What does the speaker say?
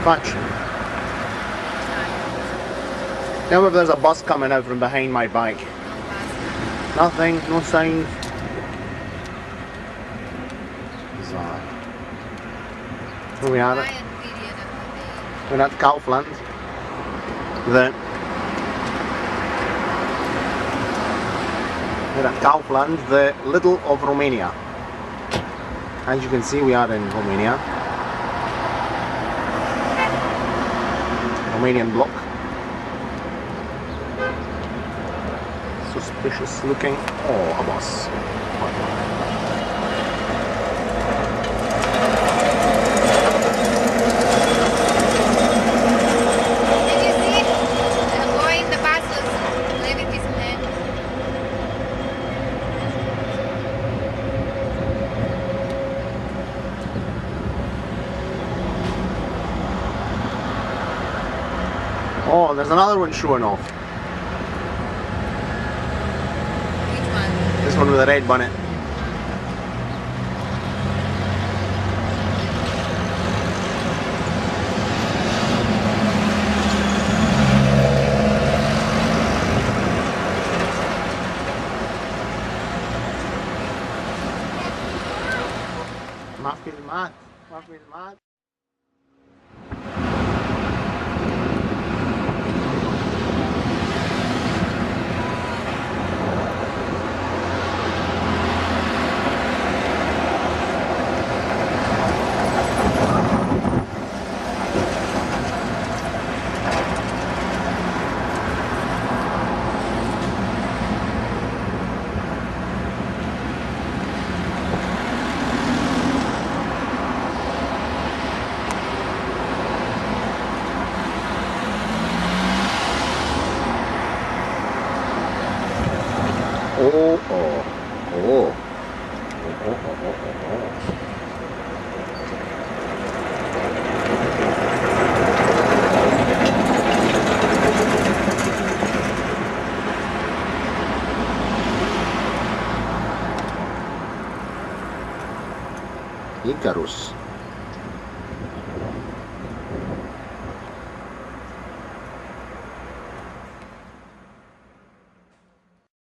much. Now if there's a bus coming out from behind my bike. Nothing, no signs. Bizarre. Here we are. We're at Kaufland. We're at Kaufland, the Lidl of Romania. As you can see, we are in Romania. Romanian block. Suspicious looking. Oh, a bus. Did you see? Going the buses, leaving his hand. Oh, there's another one showing off. Which one? This one with a red bonnet. ما في المات ما في المات Oh, oh, oh. Oh, oh, oh, oh, oh. Icarus.